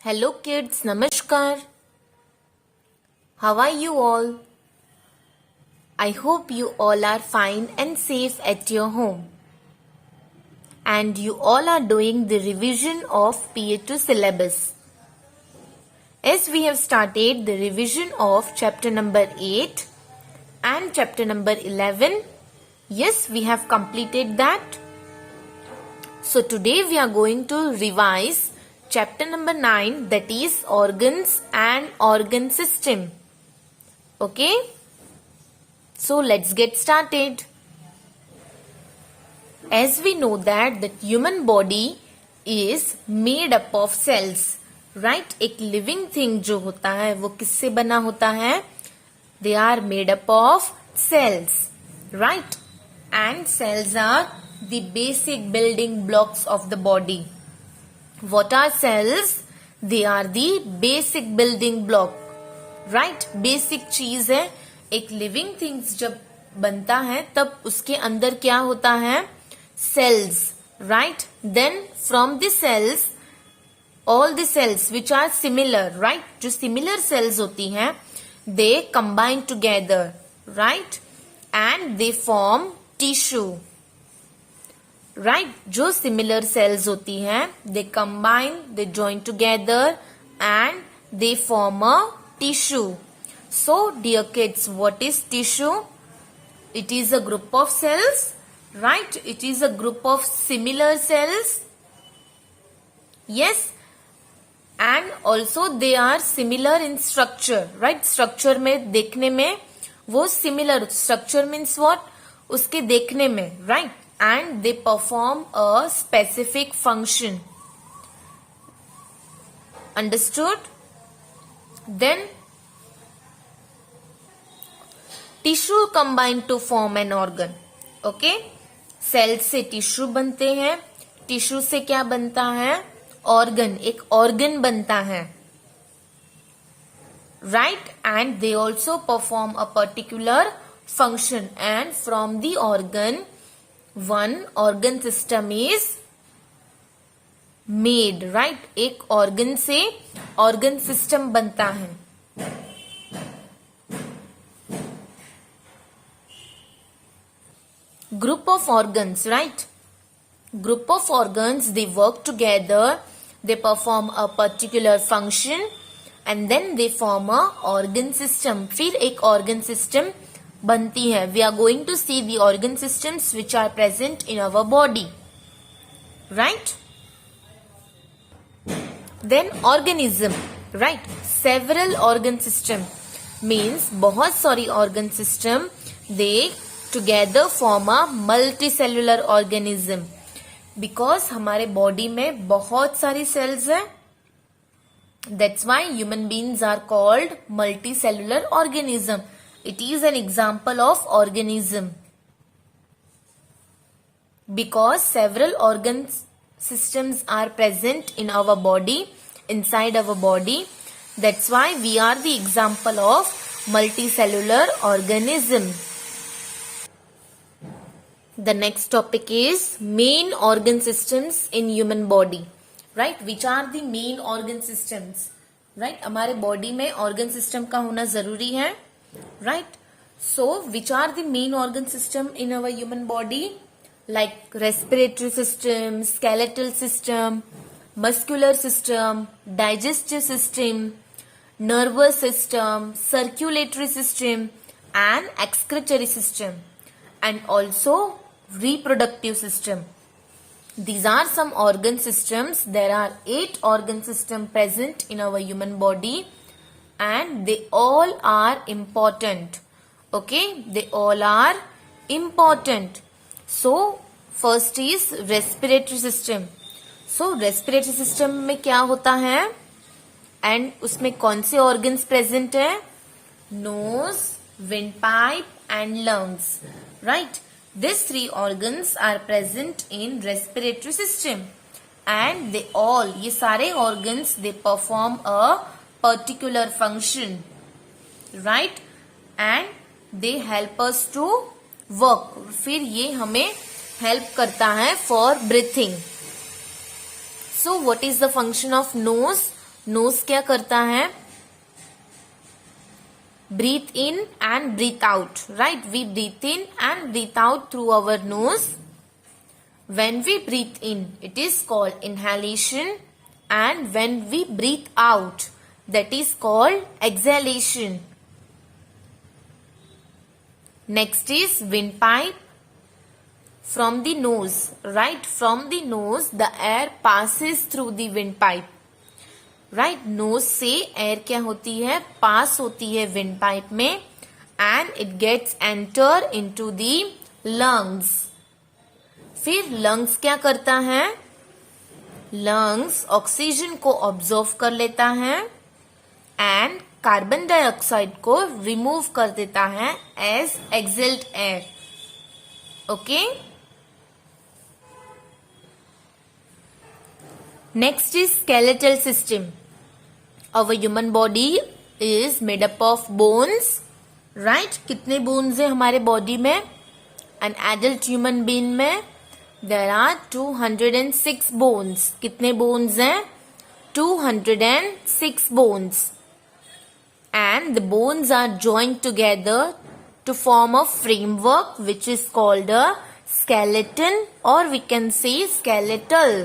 Hello kids, Namaskar. How are you all? I hope you all are fine and safe at your home. And you all are doing the revision of PA2 syllabus. As we have started the revision of chapter number 8 and chapter number 11, yes, we have completed that. So today we are going to revise chapter number 9, that is organs and organ system. Okay, so let's get started. As we know that the human body is made up of cells, right? एक living thing जो होता है वो किससे बना होता है? They are made up of cells, right? And cells are the basic building blocks of the body. What are cells? They are the basic building block, right? Basic चीज है. एक living things जब बनता है तब उसके अंदर क्या होता है? Cells, right? Then from the cells, all the cells which are similar, right? जो similar cells होती हैं, they combine together, right? And they form tissue. Right जो सिमिलर सेल्स होती हैं they combine they join together and they form a tissue. So dear kids, what is tissue? It is a group of cells, right? It is a group of similar cells. Yes, and also they are similar in structure, right? Structure में देखने में वो similar, structure means what? उसके देखने में, right? And they perform a specific function. Understood? Then tissue combine to form an organ. Okay? Cells से tissue बनते हैं. Tissue से क्या बनता है? Organ. एक organ बनता है. Right? And they also perform a particular function. And from the organ, one organ system is made, right? एक organ से organ system बनता है. Group of organs, right? Group of organs, they work together, they perform a particular function and then they form a organ system. फिर एक organ system बनती है. We are going to see the organ systems which are present in our body, right? Then organism, right? Several organ system means बहुत सारी organ system, they together form a multicellular organism. Because हमारे body में बहुत सारी cells हैं, that's why human beings are called multicellular organism. It is an example of organism. Because several organ systems are present in our body, inside our body, that's why we are the example of multicellular organism. The next topic is main organ systems in human body, right? Which are the main organ systems, right? हमारे body में organ system का होना जरूरी है, right? So which are the main organ system in our human body? Like respiratory system, skeletal system, muscular system, digestive system, nervous system, circulatory system and excretory system, and also reproductive system. These are some organ systems. There are 8 organ systems present in our human body and they all are important. Okay, they all are important. So first is respiratory system. So respiratory system में क्या होता है and उसमें कौन से organs present है? Nose, windpipe and lungs, right? These 3 organs are present in respiratory system and they all, ये सारे organs, they perform a particular function, right? And they help us to work. फिर ये हमें help करता है for breathing. So what is the function of nose? Nose क्या करता है? Breathe in and breathe out, right? We breathe in and breathe out through our nose. When we breathe in, it is called inhalation, and when we breathe out, that is called exhalation. Next is windpipe. From the nose, right? From the nose, the air passes through the windpipe. Right? Nose से air क्या होती है? Pass होती है windpipe में, and it gets enter into the lungs. फिर lungs क्या करता है? लंग्स ऑक्सीजन को ऑब्जॉर्व कर लेता है एंड कार्बन डाइऑक्साइड को रिमूव कर देता है as exhaled air. Okay. Next is skeletal system. Our human body is made up of bones, right? कितने बोन्स है हमारे बॉडी में? एन एडल्ट ह्यूमन बीइंग में there are 206 bones. कितने bones हैं? 206 bones. And the bones are joined together to form a framework which is called a skeleton, or we can say skeletal.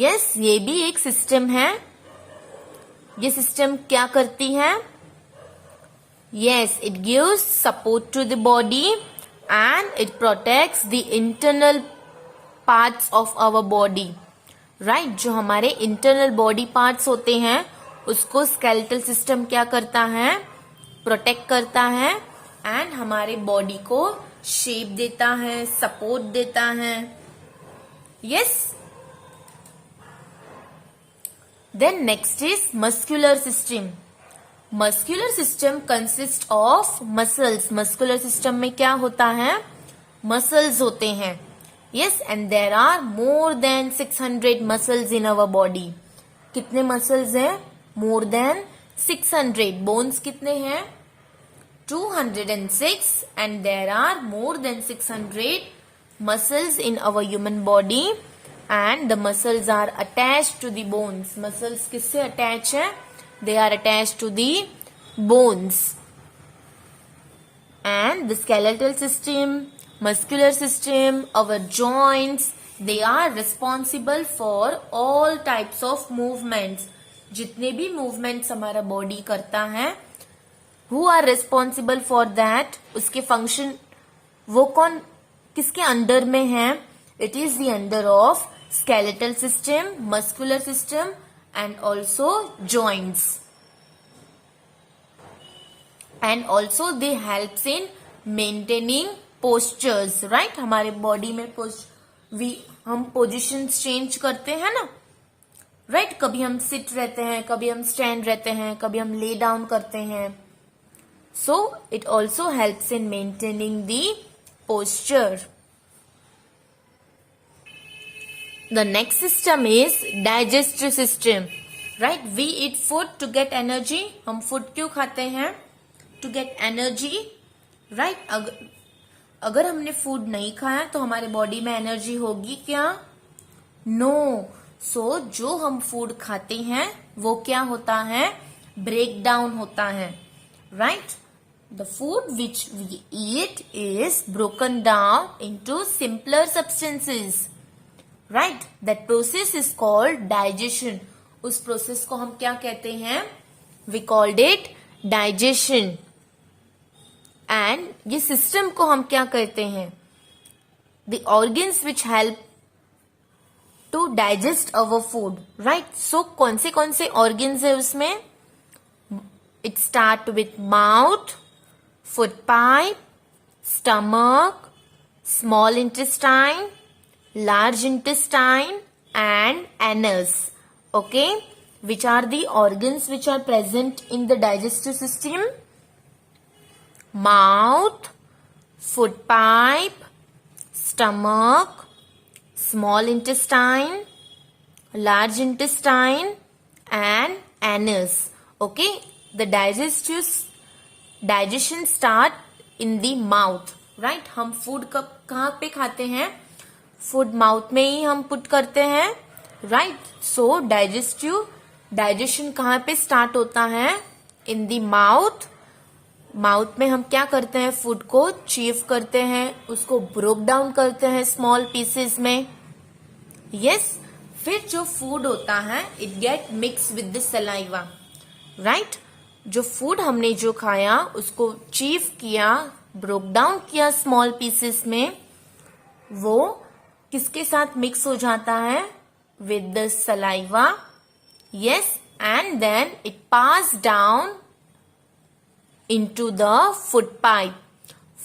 Yes, ये भी एक system है. ये system क्या करती है? Yes, it gives support to the body and it protects the internal parts of our body, right? जो हमारे internal body parts होते हैं उसको skeletal system क्या करता है? प्रोटेक्ट करता है and हमारे बॉडी को शेप देता है, सपोर्ट देता है. yes. Then next is muscular system. Muscular system consist of muscles. Muscular system में क्या होता है? मसल्स होते हैं. Yes, and there are more than 600 muscles in our body. कितने मसल्स हैं? More than 600. बोन्स कितने हैं? 206, and there are more than 600 muscles in our human body and the muscles are attached to the bones. Muscles किससे attach है? They are attached to the bones. And the skeletal system, muscular system, our joints, they are responsible for all types of movements. जितने भी movements हमारा body करता है, who are responsible for that? उसके function वो कौन किसके अंडर में है? It is the under of skeletal system, muscular system, and also joints. And also they helps in maintaining postures, right? हमारे बॉडी में हम पोजिशंस चेंज करते हैं ना, राइट? कभी हम सिट रहते हैं, कभी हम स्टैंड रहते हैं, कभी हम ले डाउन करते हैं. So it also helps in maintaining the posture. The next system is digestive system, right? We eat food to get energy. हम food क्यों खाते हैं? To get energy, right? अगर हमने food नहीं खाया तो हमारे body में energy होगी क्या? No. So जो हम food खाते हैं वो क्या होता है? Break down होता है, right? The food which we eat is broken down into simpler substances. Right, that process is called digestion. उस प्रोसेस को हम क्या कहते हैं? We called it digestion. And ये सिस्टम को हम क्या कहते हैं? The organs which help to digest our food, right? So कौन से ऑर्गन्स है उसमें? It start with mouth, food pipe, stomach, small intestine, large intestine and anus. Okay, which are the organs which are present in the digestive system? Mouth, food pipe, stomach, small intestine, large intestine and anus. Okay, the digestion start in the mouth, right? हम food कहाँ पे खाते हैं? Food mouth में ही हम put करते हैं, right? सो digestive digestion कहाँ पे स्टार्ट होता है? In the mouth. माउथ में हम क्या करते हैं? फूड को चीव करते हैं, उसको ब्रोक डाउन करते हैं स्मॉल पीसेस में। यस, फिर जो फूड होता है it get mix with the saliva, right. जो फूड हमने जो खाया उसको चीव किया, ब्रोक डाउन किया स्मॉल पीसेस में, वो किसके साथ मिक्स हो जाता है? With the saliva. Yes, and then it pass down into the food pipe.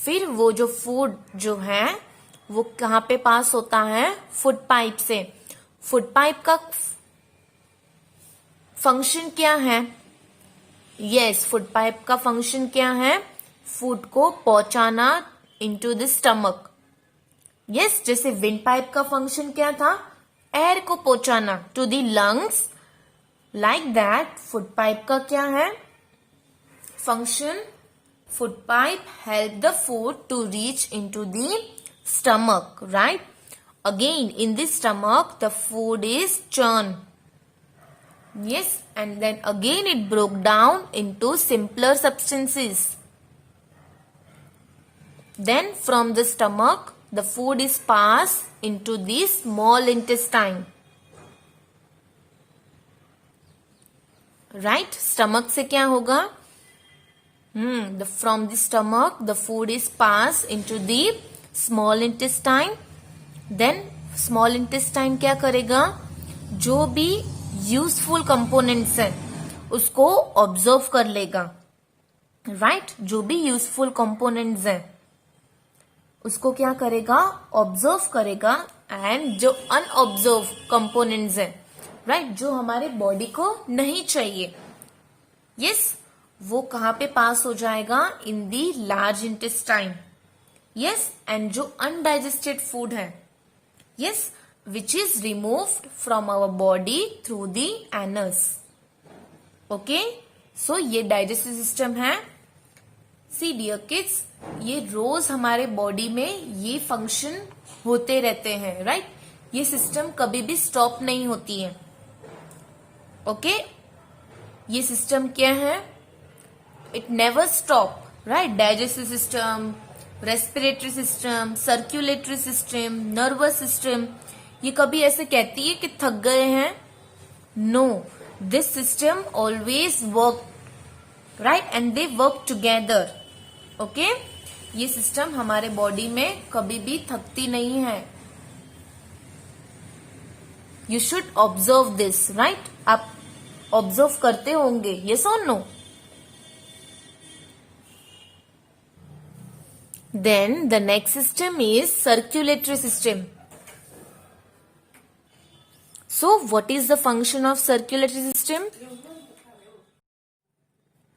फिर वो जो फूड जो है वो कहाँ पे पास होता है? फूड पाइप से। फूड पाइप का फंक्शन क्या है? यस, फूड पाइप का फंक्शन क्या है? फूड को पहुंचाना इनटू द स्टमक। यस, जैसे विंड पाइप का फंक्शन क्या था? एयर को पहुंचाना to the lungs. Like that food pipe का क्या है function? Food pipe help the food to reach into the stomach, right. Again in the stomach the food is churned. Yes, and then again it broke down into simpler substances. Then from the stomach the food is passed into the small intestine. Right? Stomach से क्या होगा? From the stomach the food is passed into the small intestine. Then small intestine क्या करेगा? जो भी useful components है उसको observe कर लेगा, राइट। जो भी यूजफुल कंपोनेंट्स है उसको क्या करेगा? ऑब्जर्व करेगा। एंड जो अनऑब्जर्व कंपोनेंट्स है, राइट, जो हमारे बॉडी को नहीं चाहिए, यस, वो कहाँ पे पास हो जाएगा? In the large intestine. Yes, and जो अनडाइजेस्टेड फूड है, yes, which is removed from our body through the anus. Okay, so ये digestive system है। See dear kids, ये रोज हमारे बॉडी में ये फंक्शन होते रहते हैं, राइट। ये सिस्टम कभी भी स्टॉप नहीं होती है। ओके, ये सिस्टम क्या है? It never stop, right. Digestive system, respiratory system, circulatory system, nervous system, ये कभी ऐसे कहती है कि थक गए हैं? No, this system always work, right, and they work together. Okay, ये सिस्टम हमारे बॉडी में कभी भी थकती नहीं है। You should observe this, right. आप ऑब्जर्व करते होंगे, यस और no? Then the next system is circulatory system. So, what is the function of circulatory system?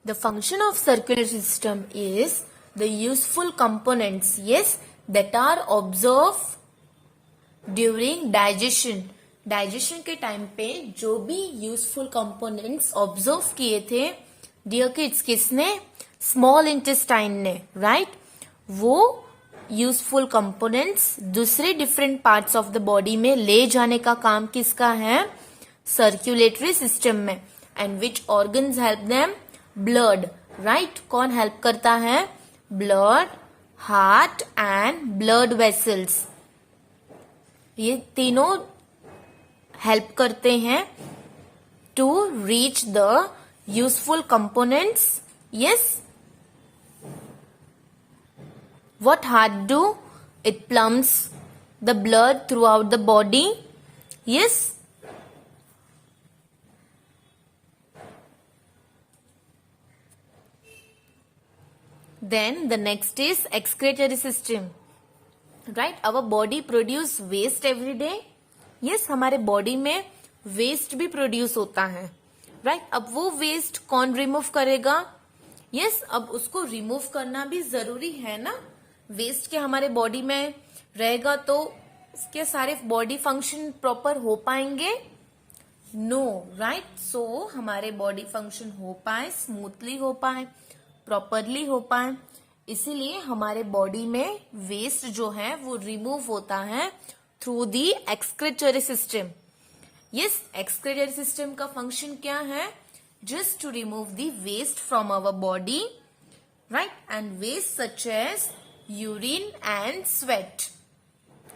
The function of circulatory system is the useful components, yes, that are observed during digestion. Digestion के time पे जो भी useful components observe किए थे, dear kids, किसने? Small intestine ने, right? वो useful components दूसरे different parts of the body में ले जाने का काम किसका है? सर्कुलेटरी सिस्टम में. And which organs help them? Blood, right. कौन हेल्प करता है? Blood, heart and blood vessels. ये तीनों हेल्प करते हैं to reach the useful components. Yes. What heart do? It pumps the blood throughout the body. Yes. Then the next is excretory system. Right? Our body produce waste every day. Yes, हमारे body में waste भी produce होता है. Right. अब वो waste कौन remove करेगा? Yes, अब उसको रिमूव करना भी जरूरी है ना. वेस्ट के हमारे बॉडी में रहेगा तो उसके सारे बॉडी फंक्शन प्रॉपर हो पाएंगे? No, right. सो हमारे बॉडी फंक्शन हो पाए, स्मूथली हो पाए, प्रॉपरली हो पाए, इसीलिए हमारे बॉडी में वेस्ट जो है वो रिमूव होता है through the excretory system. Yes, excretory system का फंक्शन क्या है? Just to remove the waste from our body, right, and waste such as urine and sweat.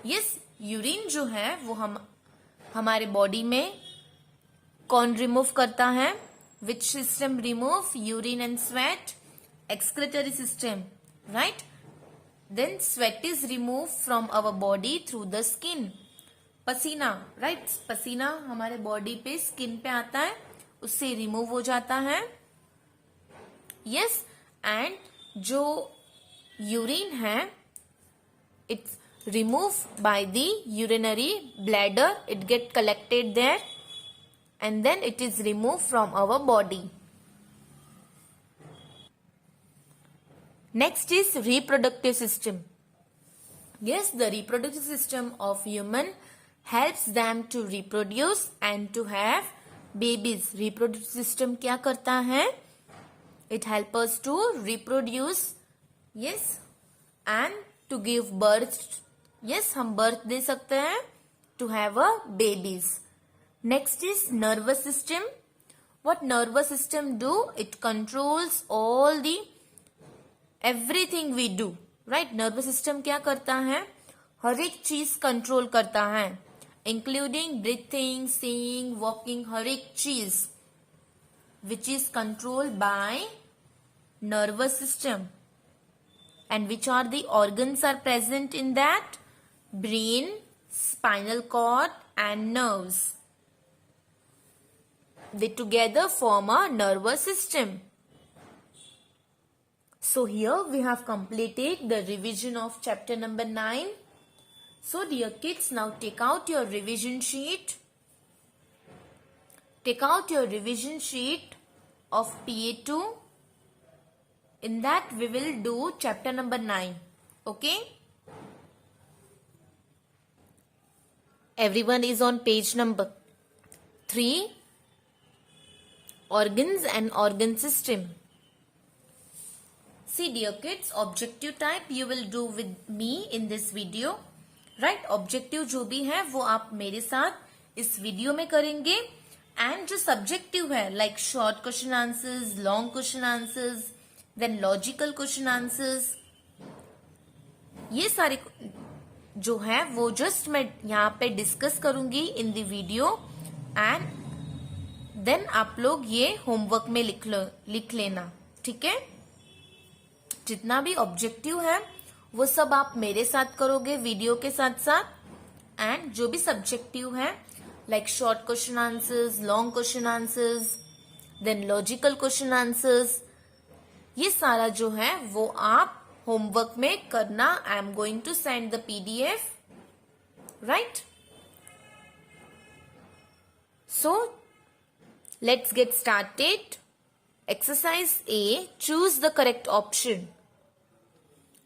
Yes, urine जो है वो हमारे बॉडी में कौन रिमूव करता है? Which system remove urine and sweat? Excretory system, right. Then sweat is remove from our body through the skin. पसीना, right, पसीना हमारे बॉडी पे स्किन पे आता है, उससे रिमूव हो जाता है. यस, एंड जो यूरिन है it's removed by the urinary bladder, it get collected there and then it is removed from our body. Next is reproductive system. Yes, the reproductive system of human helps them to reproduce and to have babies. Reproductive system क्या करता है? It helps us to reproduce, yes, and to give birth. Yes, हम birth दे सकते हैं, to have a babies. Next is nervous system. What nervous system do? It controls all the everything we do, right. Nervous system क्या करता है? हर एक चीज कंट्रोल करता है, इंक्लूडिंग ब्रीथिंग, सीइंग, वॉकिंग, हर एक चीज which is controlled by nervous system. And which are the organs are present in that? Brain, spinal cord and nerves. They together form a nervous system. So here we have completed the revision of chapter number 9. So dear kids, now take out your revision sheet. Take out your revision sheet of PA2. In that we will do chapter number 9. Okay? Everyone is on page number 3. Organs and organ system. See dear kids, objective type you will do with me in this video. Right? Objective जो भी है वो आप मेरे साथ इस video में करेंगे. And जो subjective है like short question answers, long question answers, then logical question answers, ये सारे जो है वो जस्ट मैं यहाँ पे डिस्कस करूंगी in the video. And then आप लोग ये होमवर्क में लिख लेना, ठीक है. जितना भी ऑब्जेक्टिव है वो सब आप मेरे साथ करोगे वीडियो के साथ साथ. एंड जो भी सब्जेक्टिव है like short question answers, long question answers, then logical question answers, ये सारा जो है वो आप होमवर्क में करना. I am going to send the PDF, right. So let's get started. Exercise A, choose the correct option.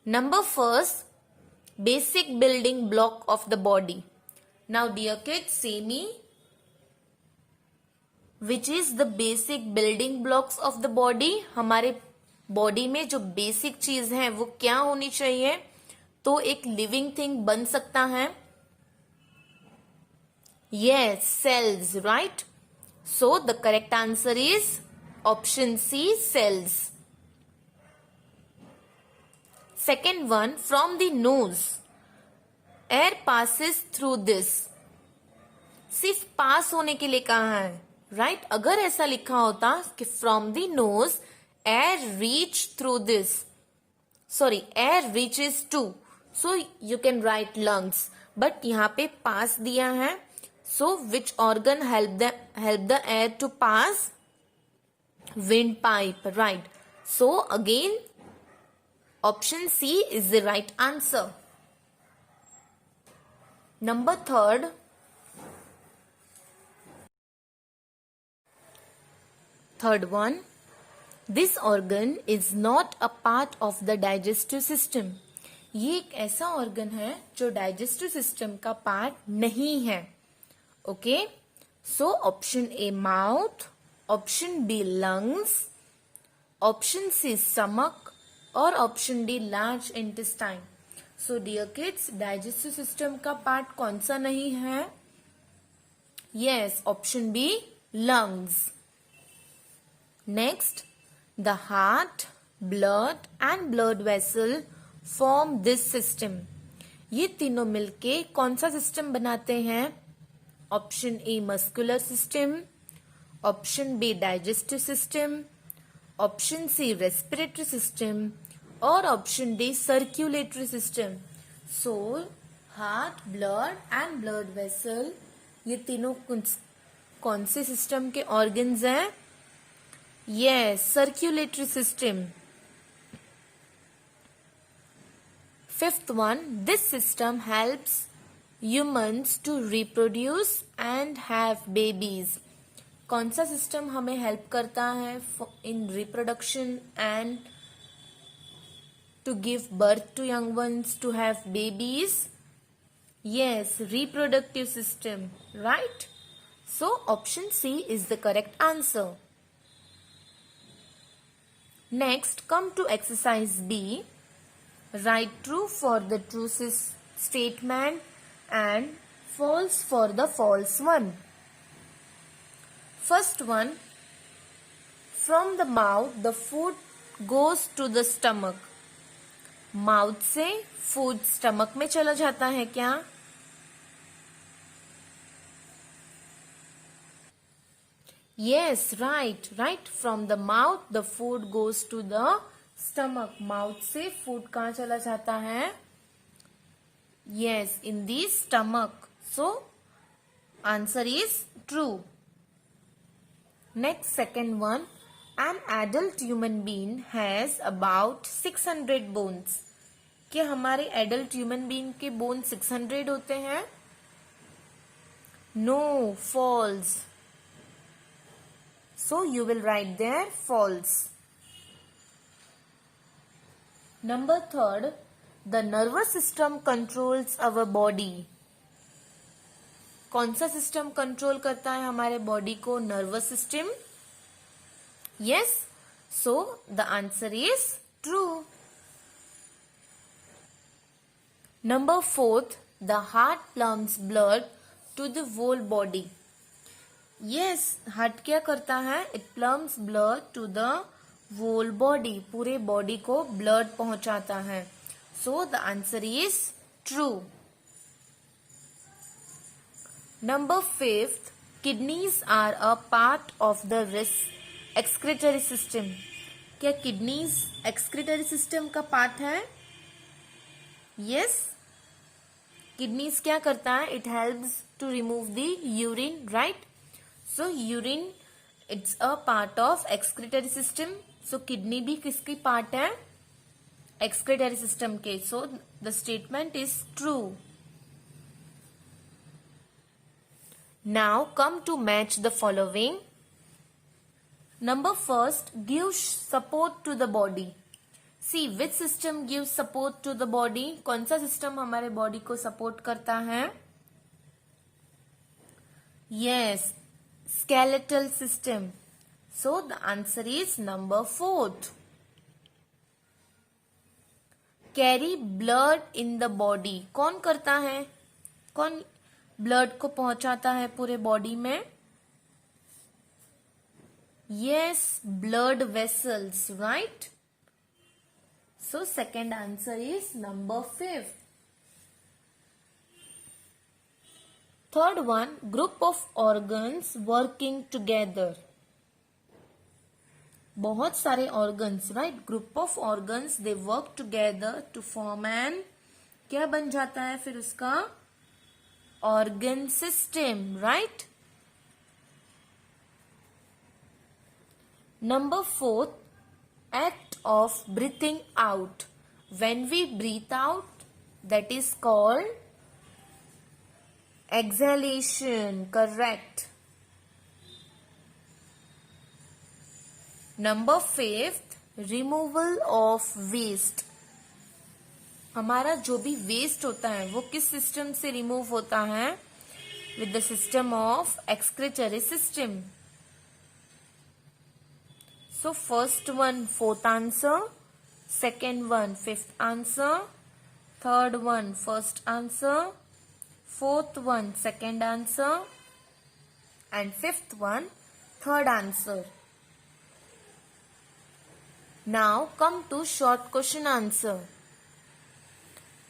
Number first, basic building block of the body. Now dear kids, say me, which is the basic building blocks of the body. हमारे body में जो basic चीज है वो क्या होनी चाहिए तो एक लिविंग थिंग बन सकता है? Yes, cells, right. So the correct answer is option C, cells. Second one, from the nose air passes through this. सिर्फ पास होने के लिए कहा है, राइट. अगर ऐसा लिखा होता कि from the knows air reach through this, sorry, air reaches to, so you can write lungs, but यहाँ पे pass दिया है, so which organ help the air to pass? Windpipe, right. So again option C is the right answer. Number third, third one, this organ is not a part of the digestive system. ये एक ऐसा organ है जो digestive system का part नहीं है. Okay, so option A mouth, option B lungs, option C stomach और option D large intestine. So dear kids, digestive system का पार्ट कौन सा नहीं है? Yes, option B, lungs. Next, the heart, blood and blood vessel form this system. ये तीनों मिलके कौन सा सिस्टम बनाते हैं? Option A muscular system, option B digestive system, option C respiratory system और option D circulatory system. So heart, blood and blood vessel ये तीनों कौन से सिस्टम के ऑर्गन्स हैं? Yes, circulatory system. Fifth one, this system helps humans to reproduce and have babies. कौन सा system हमें हेल्प करता है in reproduction and to give birth to young ones, to have babies? Yes, reproductive system, right? So option C is the correct answer. Next, come to exercise B. Write true for the true statement and false for the false one. First one, from the mouth the food goes to the stomach. Mouth से food stomach में चला जाता है क्या? Yes, right. From the mouth the food goes to the stomach. Mouth से food कहाँ चला जाता है? Yes, in the stomach. So answer is true. Next, second one, an adult human being has about 600 bones. क्या हमारे adult human being के bone 600 होते हैं? No, false. So you will write there false. Number third, the nervous system controls our body. कौन सा system control करता है हमारे बॉडी को? Nervous system. Yes, so the answer is true. Number fourth, the heart pumps blood to the whole body. Yes, heart क्या करता है? It pumps blood to the whole body. पूरे बॉडी को blood पहुंचाता है. So the answer is true. Number fifth, kidneys are a part of the excretory system. क्या kidneys excretory system का part है? यस, किडनीज क्या करता है? It helps to remove the urine, right? So urine it's a part of excretory system. So kidney भी किसकी part है? Excretory system के. So the statement is true. Now come to match the following. Number first, give support to the body. See which system give support to the body? कौन सा system हमारे body को support करता है? Yes, skeletal system. So the answer is number 4. Carry blood in the body. कौन करता है? कौन ब्लड को पहुंचाता है पूरे बॉडी में? Yes, blood vessels, right? So second answer is number 5. Third one, group of organs working together. बहुत सारे organs, right? Group of organs, they work together to form an, क्या बन जाता है फिर उसका? Organ system, right? Number 4, act of breathing out. When we breathe out, that is called exhalation, correct. Number 5, removal of waste. हमारा जो भी waste होता है वो किस सिस्टम से रिमूव होता है? With the system of excretory system. So first one fourth answer, second one fifth answer, third one first answer, fourth one second answer, And fifth one, third answer. Now come to short question answer.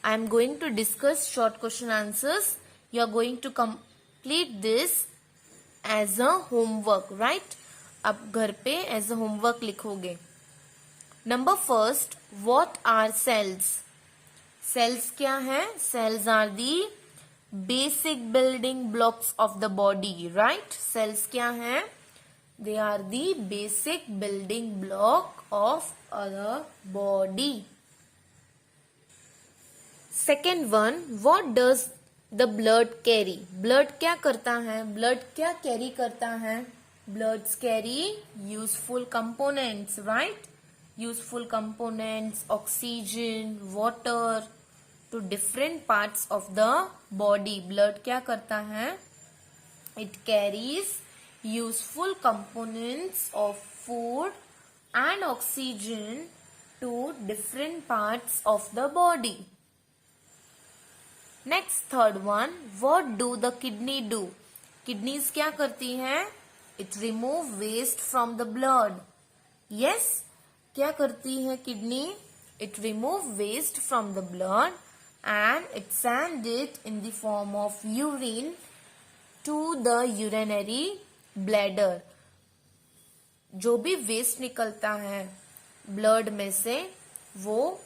I am going to discuss short question answers. You are going to complete this as a homework, right? आप घर पे as a homework लिखोगे. Number first, what are cells? Cells क्या है? Cells are the basic building blocks of the body, right? Cells क्या है? They are the basic building block of our body. Second one, what does the blood carry? Blood क्या करता है? Blood क्या carry करता है? Bloods carry useful components, right? Useful components, oxygen, water to different parts of the body. Blood क्या करता है? It carries useful components of food and oxygen to different parts of the body. Next, third one, what do the kidney do? Kidneys क्या करती हैं? It remove waste from the blood. Yes, क्या करती है kidney? It remove waste from the blood and it send it in the form of urine to the urinary bladder. जो भी waste निकलता है ब्लड में से वो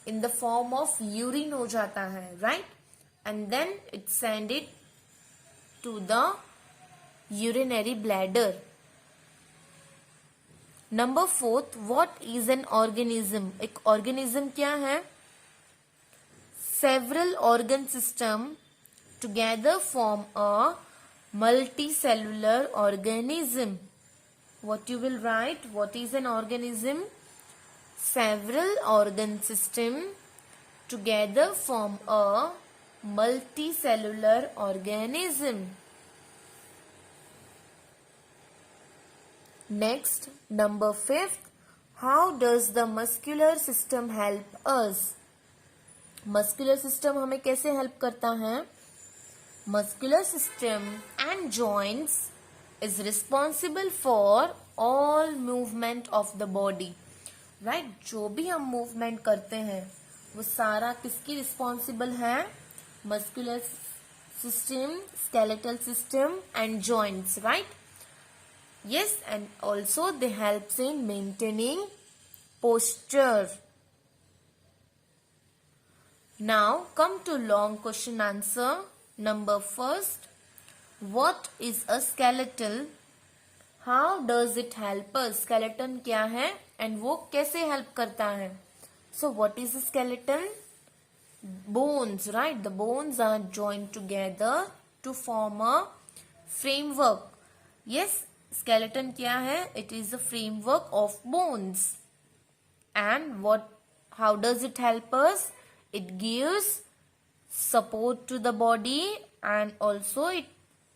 in the form of urine हो जाता है, right? And then it send it to the urinary bladder. Number fourth, what is an organism? एक organism क्या है? Several organ system together form a multicellular organism. What you will write? What is an organism? Several organ system together form a multicellular organism. Next, number fifth, how does the muscular system help us? Muscular system हमें कैसे help करता है? Muscular system and joints is responsible for all movement of the body. Right? जो भी हम movement करते हैं वो सारा किसकी responsible है? Muscular system, skeletal system and joints, right? Yes, and also they helps in maintaining posture. Now come to long question answer. Number first, what is a skeleton? How does it help us? Skeleton क्या है and वो कैसे help करता है? So what is a skeleton? Bones, right? The bones are joined together to form a framework. Yes, skeleton क्या है? It is a framework of bones. And how does it help us? It gives support to the body and also it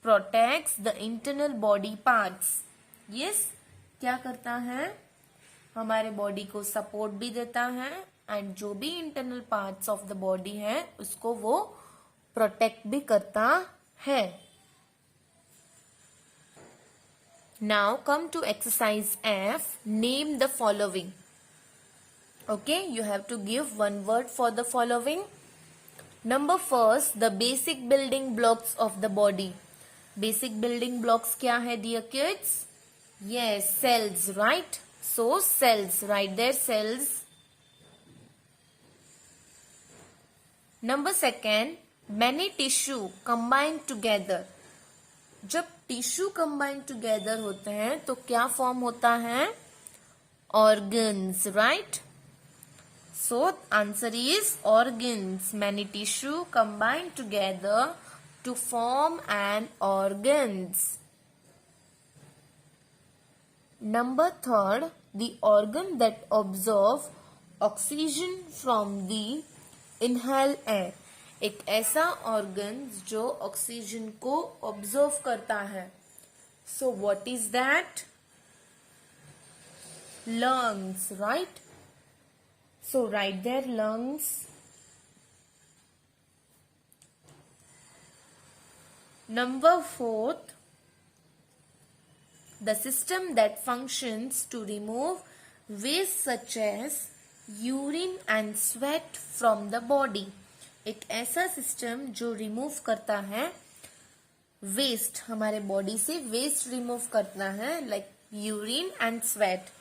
protects the internal body parts. Yes, क्या करता है? हमारे body को support भी देता है एंड जो भी internal parts of the body है उसको वो प्रोटेक्ट भी करता है. Now come to exercise F. Name the following. Okay, you have to give one word for the following. Number first, the basic building blocks of the body. Basic building blocks क्या है dear kids? Yes, cells, right? So cells, right there, cells. Number second, many tissue combined together. जब tissue combine together होते हैं तो क्या form होता है? Organs, right? So answer is organs. Many tissue combine together to form an organs. Number third, the organ that observe oxygen from the inhale air. एक ऐसा organ जो ऑक्सीजन को ऑब्जर्व करता है. So what is that? Lungs, right? So right there lungs. Number fourth, the system that functions to remove waste such as urine and sweat from the body. एक ऐसा system जो remove करता है waste, हमारे body से waste remove करना है, like urine and sweat.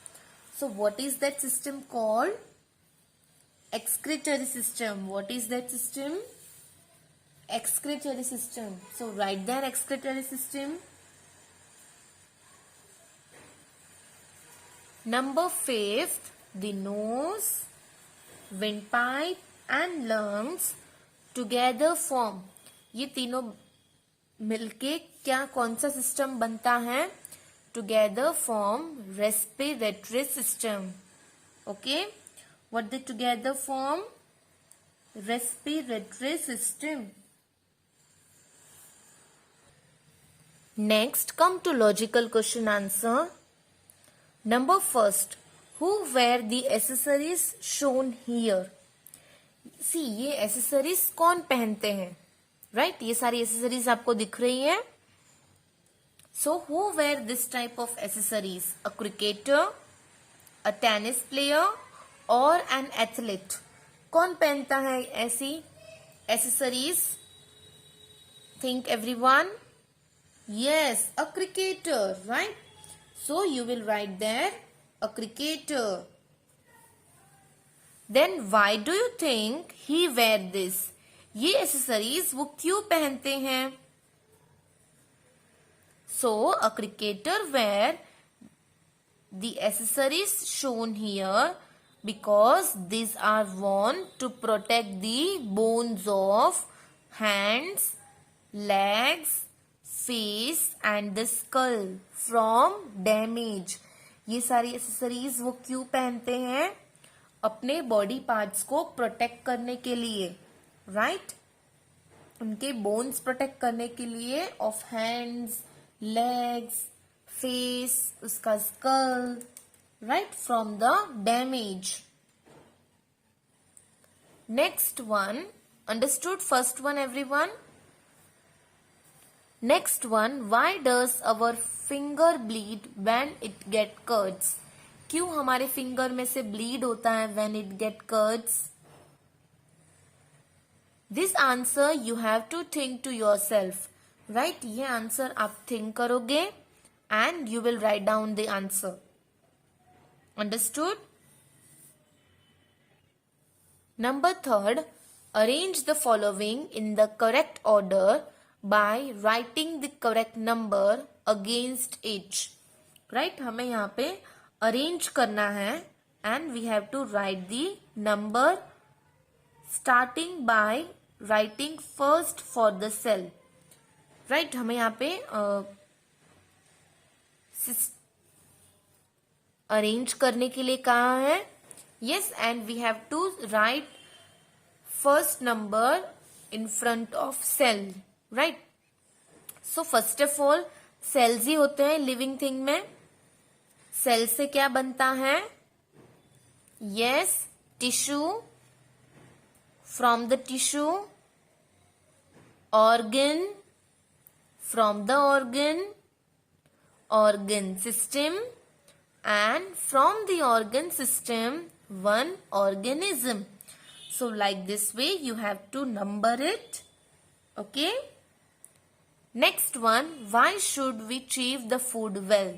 So what is that system called? excretory system. What is that system? Excretory system. So write there excretory system. Number 5, the nose, windpipe and lungs together form. ये तीनों मिलके क्या कौन सा system बनता है? Together form respiratory system. Okay. What they together form? Respiratory system. Next, come to logical question answer. Number 1, who wear the accessories shown here? See, ये accessories कौन पहनते हैं? Right? ये सारी accessories आपको दिख रही है. So, who wear this type of accessories? A cricketer, a tennis player, और एन एथलीट. कौन पहनता है ऐसी accessories? Think everyone. Yes, a cricketer, right? So you will write there a cricketer. Then why do you think he wear this? ये accessories वो क्यों पहनते हैं? So a cricketer wear the accessories shown here because these are worn to protect the bones of hands, legs, face and the skull from damage. ये सारी accessories वो क्यों पहनते हैं? अपने बॉडी पार्ट्स को प्रोटेक्ट करने के लिए, राइट? उनके बोन्स प्रोटेक्ट करने के लिए ऑफ हैंड्स, लेग्स, फेस, उसका school, right, from the damage. Next one, understood first one everyone? Next one, why does our finger bleed when it get cuts? क्यों हमारे फिंगर में से bleed होता है when it get cuts? This answer you have to think to yourself, right? ये answer आप think करोगे and you will write down the answer. Understood? Number 3, arrange the following in the correct order by writing the correct number against each. Right? हमें यहाँ पे arrange करना है and we have to write the number starting by writing first for the cell. Right? हमें यहाँ पे arrange करने के लिए कहा है. Yes, and we have to write first number in front of cell, right? So first of all cells ही होते हैं लिविंग थिंग में. सेल से क्या बनता है? Yes, tissue. From the tissue organ, from the organ system, and from the organ system one organism. So like this way you have to number it. Okay. Next one, why should we chew the food well?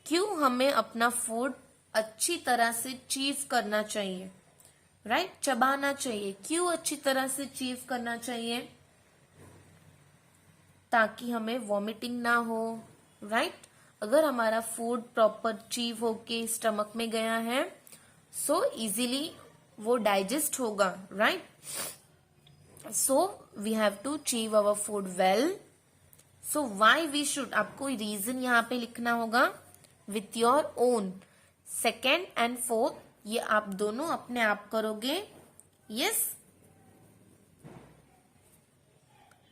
क्यों हमें अपना food अच्छी तरह से chew करना चाहिए? Right? चबाना चाहिए. क्यों अच्छी तरह से चीव करना चाहिए? ताकि हमें वॉमिटिंग ना हो, राइट? अगर हमारा फूड प्रॉपर चीव होके स्टमक में गया है सो इजीली वो डाइजेस्ट होगा, right? So we have to chew our food well. So why we should, आपको रीजन यहाँ पे लिखना होगा with your own. Second and fourth ये आप दोनों अपने आप करोगे. Yes.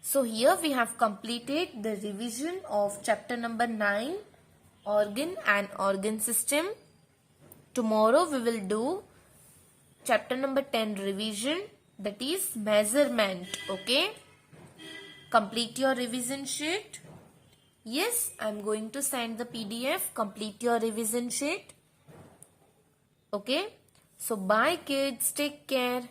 So here we have completed the revision of chapter number 9, organ and organ system. Tomorrow we will do chapter number 10 revision, that is measurement. Okay, complete your revision sheet. Yes, I'm going to send the PDF. Complete your revision sheet. Okay. So bye kids. Take care.